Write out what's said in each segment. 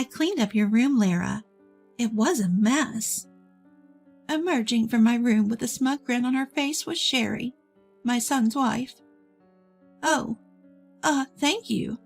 I cleaned up your room, Lara. It was a mess. Emerging from my room with a smug grin on her face was Sherry, my son's wife. Oh, thank you.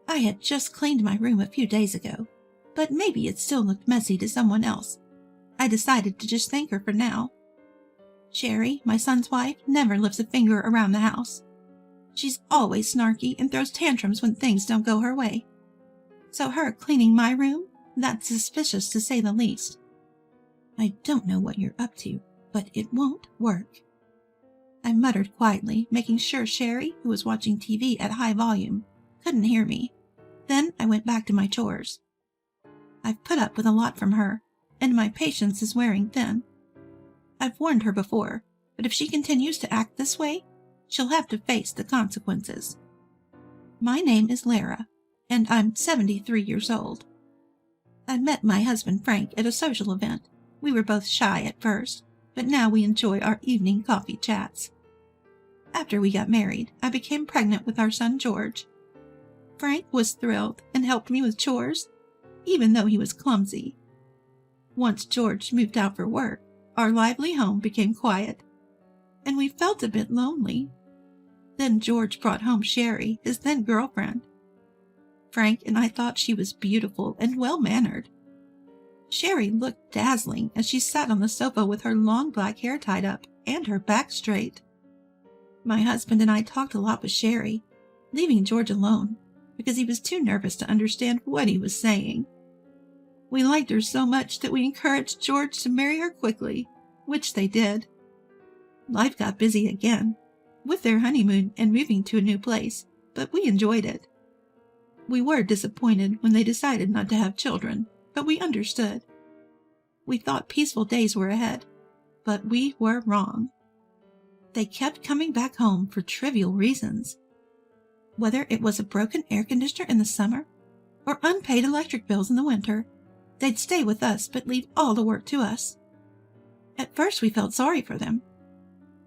I had just cleaned my room a few days ago, but maybe it still looked messy to someone else. I decided to just thank her for now. Sherry, my son's wife, never lifts a finger around the house. She's always snarky and throws tantrums when things don't go her way. So her cleaning my room, that's suspicious to say the least. I don't know what you're up to, but it won't work. I muttered quietly, making sure Sherry, who was watching TV at high volume, couldn't hear me. Then I went back to my chores. I've put up with a lot from her, and my patience is wearing thin. I've warned her before, but if she continues to act this way, she'll have to face the consequences. My name is Lara, and I'm 73 years old. I met my husband Frank at a social event. We were both shy at first, but now we enjoy our evening coffee chats. After we got married, I became pregnant with our son George. Frank was thrilled and helped me with chores, even though he was clumsy. Once George moved out for work, our lively home became quiet, and we felt a bit lonely. Then George brought home Sherry, his then girlfriend. Frank and I thought she was beautiful and well-mannered. Sherry looked dazzling as she sat on the sofa with her long black hair tied up and her back straight. My husband and I talked a lot with Sherry, leaving George alone because he was too nervous to understand what he was saying. We liked her so much that we encouraged George to marry her quickly, which they did. Life got busy again, with their honeymoon and moving to a new place, but we enjoyed it. We were disappointed when they decided not to have children, but we understood. We thought peaceful days were ahead, but we were wrong. They kept coming back home for trivial reasons. Whether it was a broken air conditioner in the summer or unpaid electric bills in the winter, they'd stay with us but leave all the work to us. At first we felt sorry for them,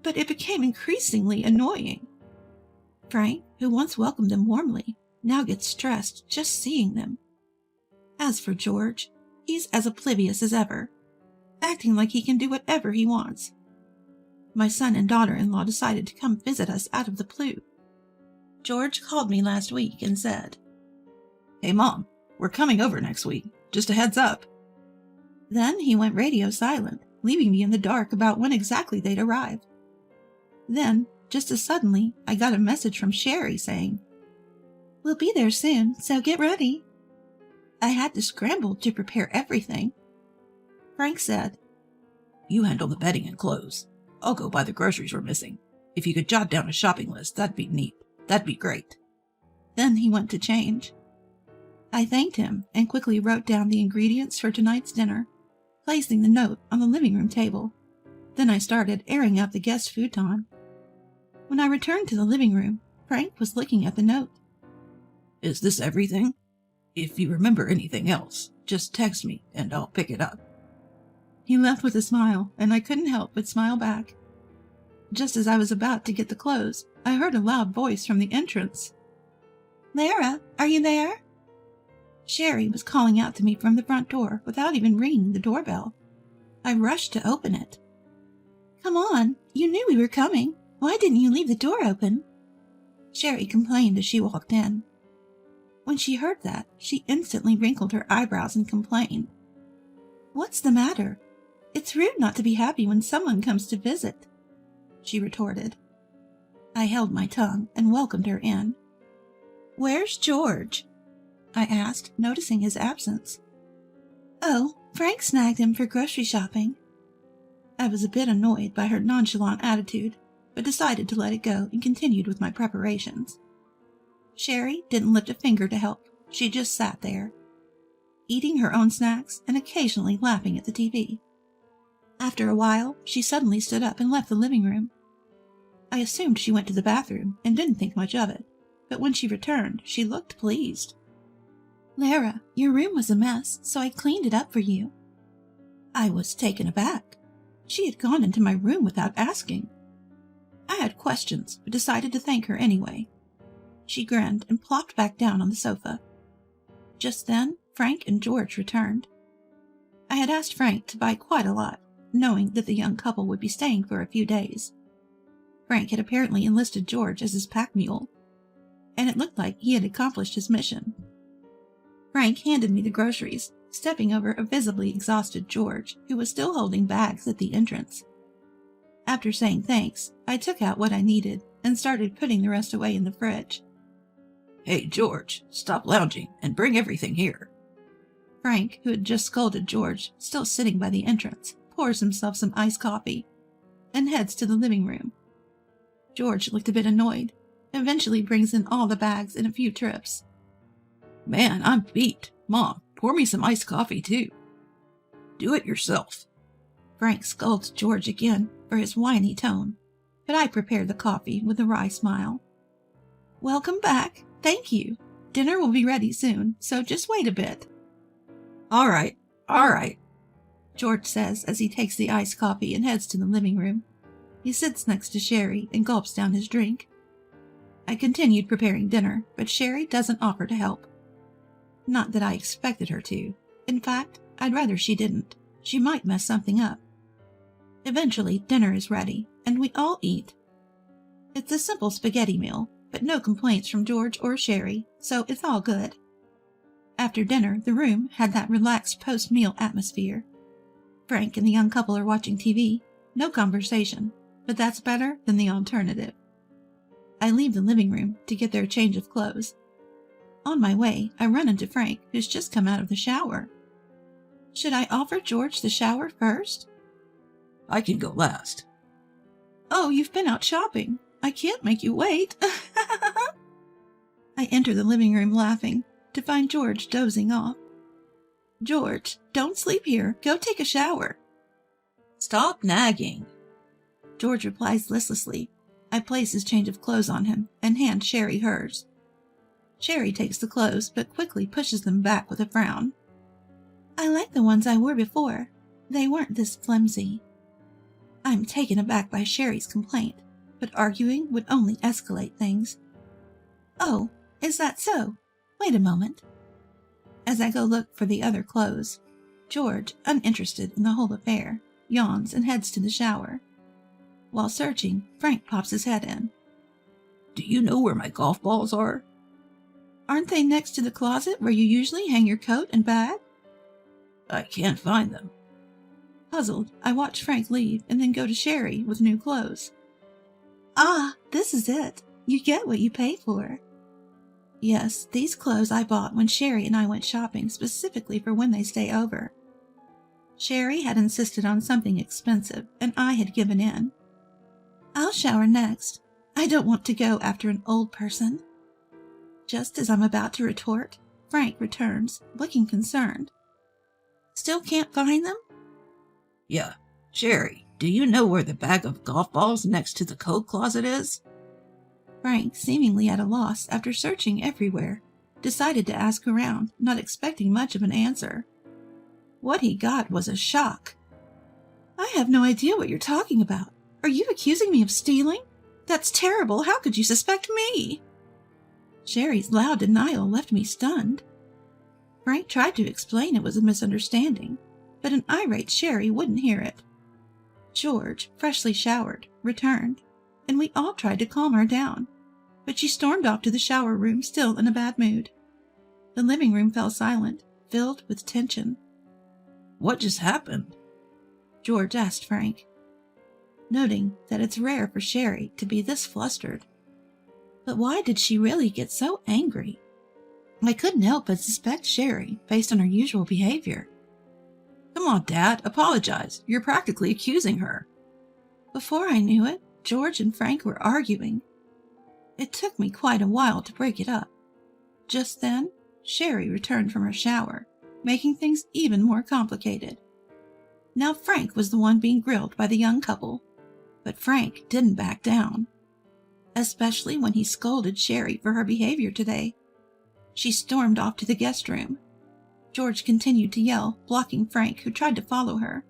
but it became increasingly annoying. Frank, who once welcomed them warmly, now gets stressed just seeing them. As for George, he's as oblivious as ever, acting like he can do whatever he wants. My son and daughter-in-law decided to come visit us out of the blue. George called me last week and said, "Hey Mom, we're coming over next week, just a heads up." Then he went radio silent, leaving me in the dark about when exactly they'd arrive. Then, just as suddenly, I got a message from Sherry saying, "We'll be there soon, so get ready." I had to scramble to prepare everything. Frank said, "You handle the bedding and clothes. I'll go buy the groceries we're missing. If you could jot down a shopping list, that'd be neat. That'd be great." Then he went to change. I thanked him and quickly wrote down the ingredients for tonight's dinner, placing the note on the living room table. Then I started airing out the guest futon. When I returned to the living room, Frank was looking at the note. "Is this everything? If you remember anything else, just text me and I'll pick it up." He left with a smile, and I couldn't help but smile back. Just as I was about to get the clothes, I heard a loud voice from the entrance. "Lara, are you there?" Sherry was calling out to me from the front door without even ringing the doorbell. I rushed to open it. "Come on, you knew we were coming. Why didn't you leave the door open?" Sherry complained as she walked in. When she heard that, she instantly wrinkled her eyebrows and complained. "What's the matter? It's rude not to be happy when someone comes to visit," she retorted. I held my tongue and welcomed her in. "Where's George?" I asked, noticing his absence. "Oh, Frank snagged him for grocery shopping." I was a bit annoyed by her nonchalant attitude, but decided to let it go and continued with my preparations. Sherry didn't lift a finger to help. She just sat there, eating her own snacks and occasionally laughing at the TV. After a while, she suddenly stood up and left the living room. I assumed she went to the bathroom and didn't think much of it, but when she returned, she looked pleased. "Lara, your room was a mess, so I cleaned it up for you." I was taken aback. She had gone into my room without asking. I had questions, but decided to thank her anyway. She grinned and plopped back down on the sofa. Just then, Frank and George returned. I had asked Frank to buy quite a lot, knowing that the young couple would be staying for a few days. Frank had apparently enlisted George as his pack mule, and it looked like he had accomplished his mission. Frank handed me the groceries, stepping over a visibly exhausted George, who was still holding bags at the entrance. After saying thanks, I took out what I needed and started putting the rest away in the fridge. "Hey, George, stop lounging and bring everything here." Frank, who had just scolded George, still sitting by the entrance, pours himself some iced coffee and heads to the living room. George looked a bit annoyed, eventually brings in all the bags in a few trips. "Man, I'm beat. Mom, pour me some iced coffee, too." "Do it yourself." Frank scolds George again for his whiny tone, but I prepare the coffee with a wry smile. "Welcome back. Thank you. Dinner will be ready soon, so just wait a bit." All right. George says as he takes the iced coffee and heads to the living room. He sits next to Sherry and gulps down his drink. I continued preparing dinner, but Sherry doesn't offer to help. Not that I expected her to. In fact, I'd rather she didn't. She might mess something up. Eventually, dinner is ready, and we all eat. It's a simple spaghetti meal, but no complaints from George or Sherry, so it's all good. After dinner, the room had that relaxed post-meal atmosphere. Frank and the young couple are watching TV. No conversation, but that's better than the alternative. I leave the living room to get their change of clothes. On my way, I run into Frank, who's just come out of the shower. Should I offer George the shower first? I can go last. Oh, you've been out shopping. I can't make you wait. I enter the living room laughing, to find George dozing off. George, don't sleep here. Go take a shower. Stop nagging. George replies listlessly. I place his change of clothes on him and hand Sherry hers. Sherry takes the clothes, but quickly pushes them back with a frown. I like the ones I wore before. They weren't this flimsy. I'm taken aback by Sherry's complaint, but arguing would only escalate things. Oh, is that so? Wait a moment. As I go look for the other clothes, George, uninterested in the whole affair, yawns and heads to the shower. While searching, Frank pops his head in. Do you know where my golf balls are? Aren't they next to the closet where you usually hang your coat and bag? I can't find them. Puzzled, I watch Frank leave and then go to Sherry with new clothes. Ah, this is it. You get what you pay for. Yes, these clothes I bought when Sherry and I went shopping specifically for when they stay over. Sherry had insisted on something expensive, and I had given in. I'll shower next. I don't want to go after an old person. Just as I'm about to retort, Frank returns, looking concerned. Still can't find them? Yeah. Sherry, do you know where the bag of golf balls next to the coat closet is? Frank, seemingly at a loss after searching everywhere, decided to ask around, not expecting much of an answer. What he got was a shock. I have no idea what you're talking about. Are you accusing me of stealing? That's terrible. How could you suspect me? Sherry's loud denial left me stunned. Frank tried to explain it was a misunderstanding, but an irate Sherry wouldn't hear it. George, freshly showered, returned, and we all tried to calm her down, but she stormed off to the shower room still in a bad mood. The living room fell silent, filled with tension. What just happened? George asked Frank, noting that it's rare for Sherry to be this flustered. But why did she really get so angry? I couldn't help but suspect Sherry based on her usual behavior. Come on, Dad, apologize. You're practically accusing her. Before I knew it, George and Frank were arguing. It took me quite a while to break it up. Just then, Sherry returned from her shower, making things even more complicated. Now Frank was the one being grilled by the young couple, but Frank didn't back down, especially when he scolded Sherry for her behavior today. She stormed off to the guest room. George continued to yell, blocking Frank, who tried to follow her.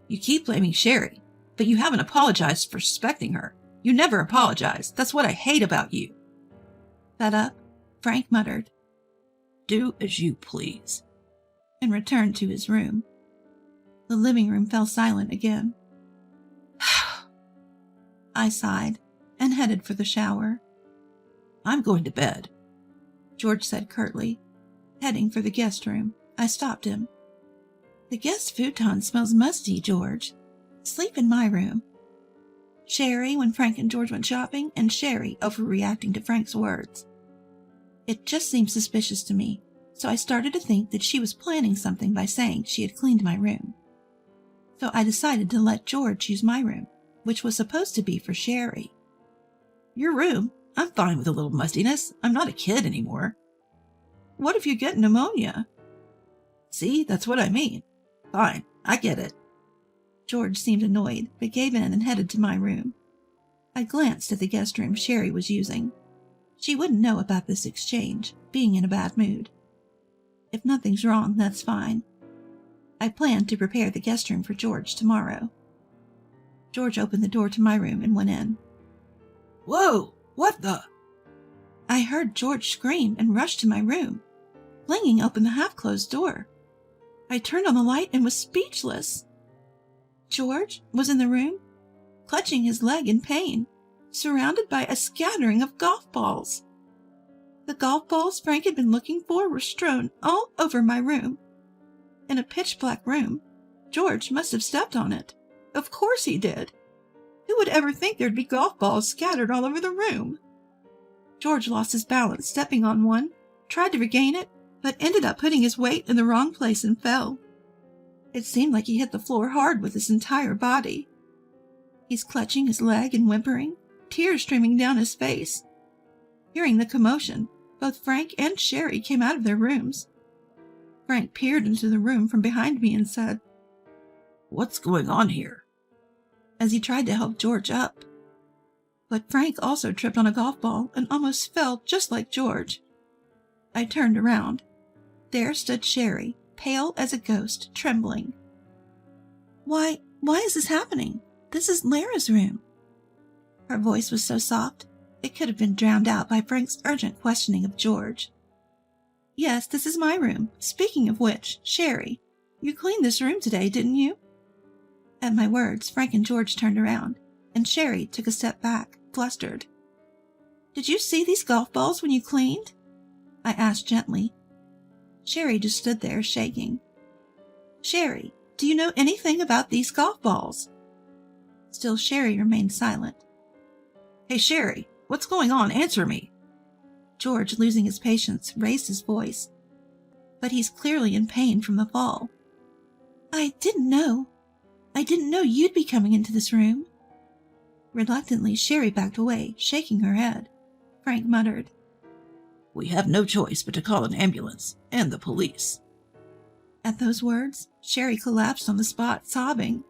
You keep blaming Sherry, but you haven't apologized for suspecting her. You never apologize. That's what I hate about you. Fed up, Frank muttered. Do as you please," and returned to his room. The living room fell silent again. I sighed and headed for the shower. "I'm going to bed." George said curtly. Heading for the guest room, I stopped him. "The guest futon smells musty, George. Sleep in my room." Sherry when Frank and George went shopping, and Sherry overreacting to Frank's words. It just seemed suspicious to me, so I started to think that she was planning something by saying she had cleaned my room. So I decided to let George use my room, which was supposed to be for Sherry. "Your room? I'm fine with a little mustiness. I'm not a kid anymore." "What if you get pneumonia?" "See, that's what I mean. Fine, I get it." George seemed annoyed, but gave in and headed to my room. I glanced at the guest room Sherry was using. She wouldn't know about this exchange, being in a bad mood. If nothing's wrong, that's fine. I planned to prepare the guest room for George tomorrow. George opened the door to my room and went in. "Whoa! What the—" I heard George scream and rushed to my room, flinging open the half-closed door. I turned on the light and was speechless. George was in the room, clutching his leg in pain, surrounded by a scattering of golf balls. The golf balls Frank had been looking for were strewn all over my room. In a pitch-black room, George must have stepped on it. Of course he did. Who would ever think there'd be golf balls scattered all over the room? George lost his balance stepping on one, tried to regain it, but ended up putting his weight in the wrong place and fell. It seemed like he hit the floor hard with his entire body. He's clutching his leg and whimpering, tears streaming down his face. Hearing the commotion, both Frank and Sherry came out of their rooms. Frank peered into the room from behind me and said, "What's going on here?" as he tried to help George up. But Frank also tripped on a golf ball and almost fell just like George. I turned around. There stood Sherry, pale as a ghost, trembling. Why is this happening? This is Lara's room." Her voice was so soft, it could have been drowned out by Frank's urgent questioning of George. "Yes, this is my room. Speaking of which, Sherry, you cleaned this room today, didn't you?" At my words, Frank and George turned around, and Sherry took a step back, flustered. "Did you see these golf balls when you cleaned?" I asked gently. Sherry just stood there, shaking. "Sherry, do you know anything about these golf balls?" Still Sherry remained silent. "Hey, Sherry, what's going on? Answer me." George, losing his patience, raised his voice. But he's clearly in pain from the fall. I didn't know you'd be coming into this room." Reluctantly, Sherry backed away, shaking her head. Frank muttered, "We have no choice but to call an ambulance and the police." At those words, Sherry collapsed on the spot, sobbing.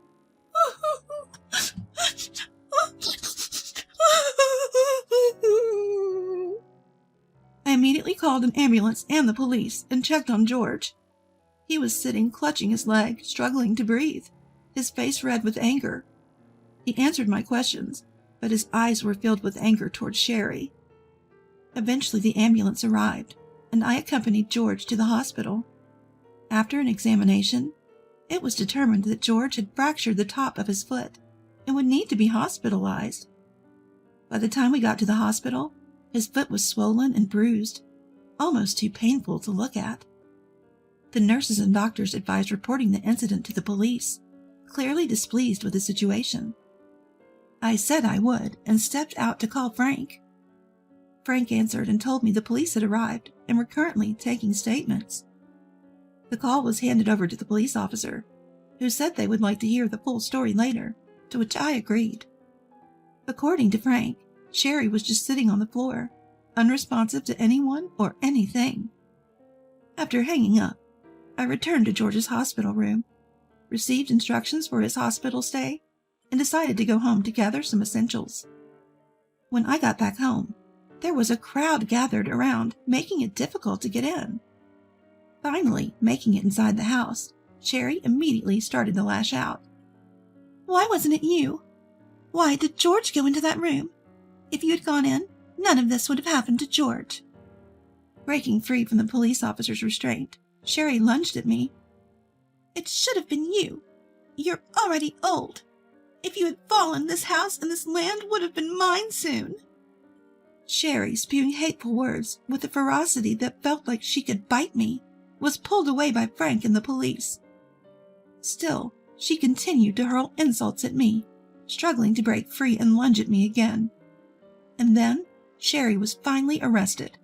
I immediately called an ambulance and the police and checked on George. He was sitting, clutching his leg, struggling to breathe, his face red with anger. He answered my questions, but his eyes were filled with anger towards Sherry. Eventually the ambulance arrived, and I accompanied George to the hospital. After an examination, it was determined that George had fractured the top of his foot and would need to be hospitalized. By the time we got to the hospital, his foot was swollen and bruised, almost too painful to look at. The nurses and doctors advised reporting the incident to the police, clearly displeased with the situation. I said I would and stepped out to call Frank. Frank answered and told me the police had arrived and were currently taking statements. The call was handed over to the police officer, who said they would like to hear the full story later, to which I agreed. According to Frank, Sherry was just sitting on the floor, unresponsive to anyone or anything. After hanging up, I returned to George's hospital room, received instructions for his hospital stay, and decided to go home to gather some essentials. When I got back home, there was a crowd gathered around, making it difficult to get in. Finally, making it inside the house, Sherry immediately started to lash out. "Why wasn't it you? Why did George go into that room? If you had gone in, none of this would have happened to George." Breaking free from the police officer's restraint, Sherry lunged at me. "It should have been you. You're already old. If you had fallen, this house and this land would have been mine soon." Sherry, spewing hateful words with a ferocity that felt like she could bite me, was pulled away by Frank and the police. Still, she continued to hurl insults at me, struggling to break free and lunge at me again. And then Sherry was finally arrested.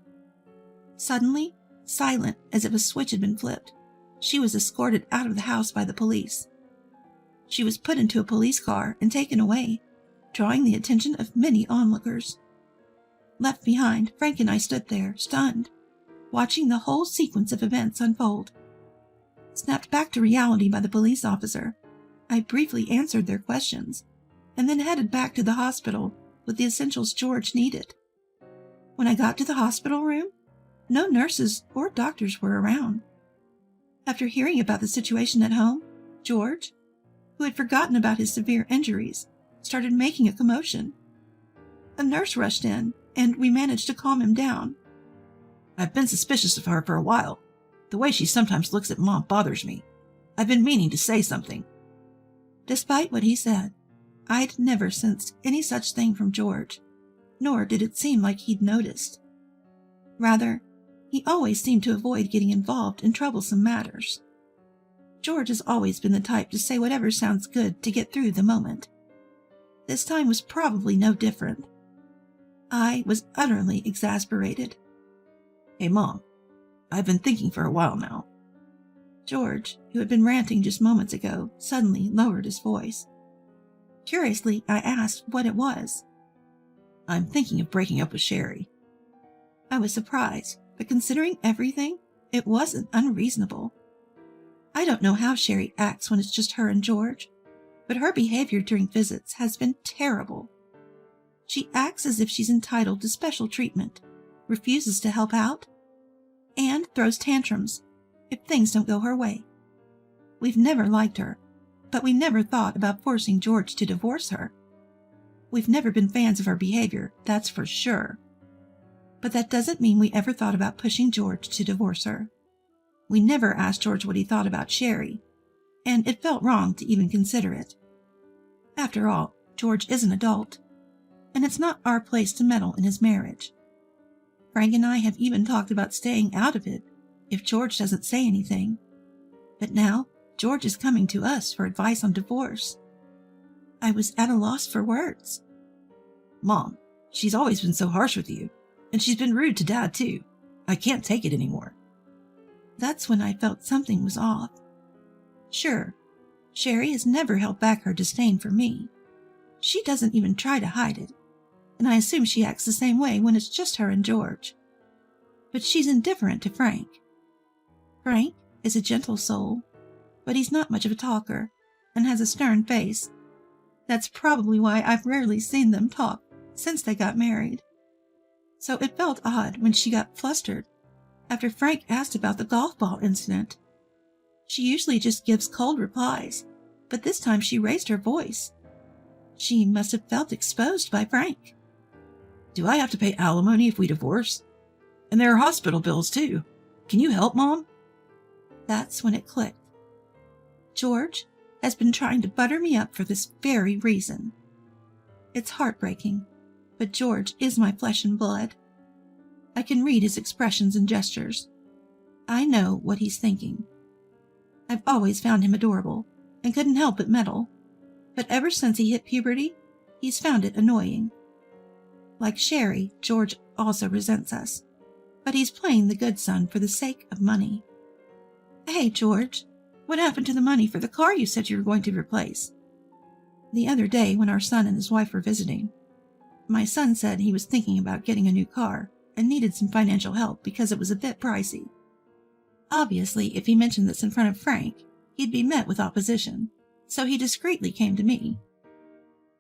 Suddenly, silent as if a switch had been flipped, she was escorted out of the house by the police. She was put into a police car and taken away, drawing the attention of many onlookers. Left behind, Frank and I stood there, stunned, watching the whole sequence of events unfold. Snapped back to reality by the police officer, I briefly answered their questions, and then headed back to the hospital with the essentials George needed. When I got to the hospital room, no nurses or doctors were around. After hearing about the situation at home, George, who had forgotten about his severe injuries, started making a commotion. A nurse rushed in, and we managed to calm him down. "I've been suspicious of her for a while. The way she sometimes looks at Mom bothers me. I've been meaning to say something." Despite what he said, I'd never sensed any such thing from George, nor did it seem like he'd noticed. Rather, he always seemed to avoid getting involved in troublesome matters. George has always been the type to say whatever sounds good to get through the moment. This time was probably no different. I was utterly exasperated. "Hey, Mom, I've been thinking for a while now." George, who had been ranting just moments ago, suddenly lowered his voice. Curiously, I asked what it was. "I'm thinking of breaking up with Sherry." I was surprised, but considering everything, it wasn't unreasonable. I don't know how Sherry acts when it's just her and George, but her behavior during visits has been terrible. She acts as if she's entitled to special treatment, refuses to help out, and throws tantrums if things don't go her way. We've never liked her, but we never thought about forcing George to divorce her. We've never been fans of her behavior, that's for sure. But that doesn't mean we ever thought about pushing George to divorce her. We never asked George what he thought about Sherry, and it felt wrong to even consider it. After all, George is an adult, and it's not our place to meddle in his marriage. Frank and I have even talked about staying out of it if George doesn't say anything. But now, George is coming to us for advice on divorce. I was at a loss for words. "Mom, she's always been so harsh with you, and she's been rude to Dad too. I can't take it anymore." That's when I felt something was off. Sure, Sherry has never held back her disdain for me. She doesn't even try to hide it, and I assume she acts the same way when it's just her and George. But she's indifferent to Frank. Frank is a gentle soul, but he's not much of a talker and has a stern face. That's probably why I've rarely seen them talk since they got married. So it felt odd when she got flustered after Frank asked about the golf ball incident. She usually just gives cold replies, but this time she raised her voice. She must have felt exposed by Frank. "Do I have to pay alimony if we divorce? And there are hospital bills too. Can you help, Mom?" That's when it clicked. George has been trying to butter me up for this very reason. It's heartbreaking, but George is my flesh and blood. I can read his expressions and gestures. I know what he's thinking. I've always found him adorable and couldn't help but meddle, but ever since he hit puberty, he's found it annoying. Like Sherry, George also resents us, but he's playing the good son for the sake of money. "Hey, George, what happened to the money for the car you said you were going to replace?" The other day when our son and his wife were visiting, my son said he was thinking about getting a new car and needed some financial help because it was a bit pricey. Obviously, if he mentioned this in front of Frank, he'd be met with opposition, so he discreetly came to me.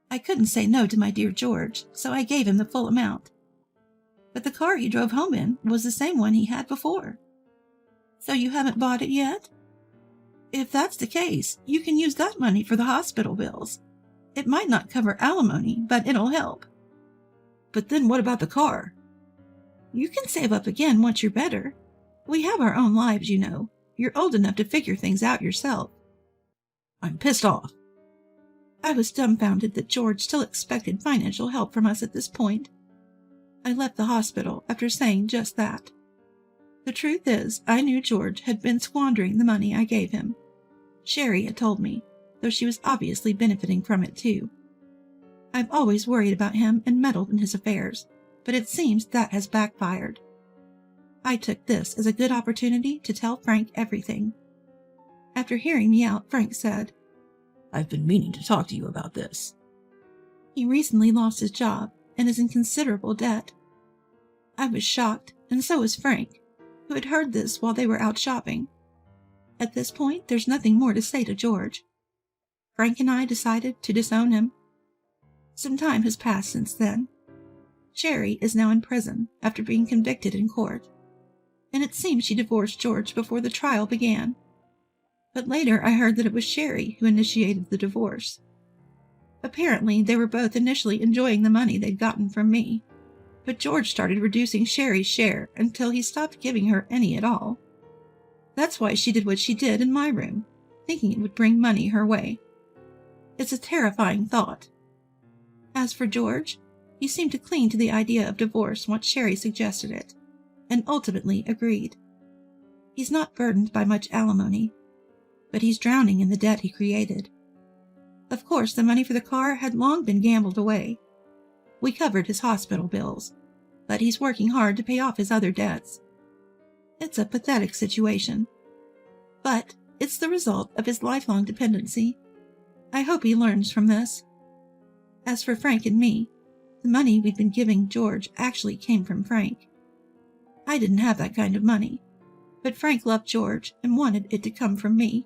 I couldn't say no to my dear George, so I gave him the full amount. But the car he drove home in was the same one he had before. "So you haven't bought it yet?" "If that's the case, you can use that money for the hospital bills. It might not cover alimony, but it'll help." "But then what about the car?" You can save up again once you're better. We have our own lives, you know. You're old enough to figure things out yourself. I'm pissed off. I was dumbfounded that George still expected financial help from us at this point. I left the hospital after saying just that. The truth is, I knew George had been squandering the money I gave him. Sherry had told me, though she was obviously benefiting from it too. I've always worried about him and meddled in his affairs, but it seems that has backfired. I took this as a good opportunity to tell Frank everything. After hearing me out, Frank said, I've been meaning to talk to you about this. He recently lost his job and is in considerable debt. I was shocked, and so was Frank, who had heard this while they were out shopping. At this point, there's nothing more to say to George. Frank and I decided to disown him. Some time has passed since then. Sherry is now in prison after being convicted in court, and it seems she divorced George before the trial began. But later I heard that it was Sherry who initiated the divorce. Apparently, they were both initially enjoying the money they'd gotten from me, but George started reducing Sherry's share until he stopped giving her any at all. That's why she did what she did in my room, thinking it would bring money her way. It's a terrifying thought. As for George, he seemed to cling to the idea of divorce once Sherry suggested it, and ultimately agreed. He's not burdened by much alimony, but he's drowning in the debt he created. Of course, the money for the car had long been gambled away. We covered his hospital bills, but he's working hard to pay off his other debts. It's a pathetic situation, but it's the result of his lifelong dependency. I hope he learns from this. As for Frank and me, the money we'd been giving George actually came from Frank. I didn't have that kind of money, but Frank loved George and wanted it to come from me.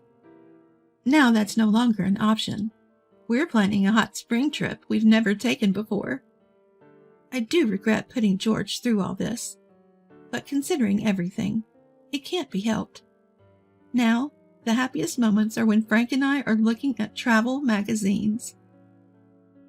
Now that's no longer an option. We're planning a hot spring trip we've never taken before. I do regret putting George through all this, but considering everything, it can't be helped. Now, the happiest moments are when Frank and I are looking at travel magazines.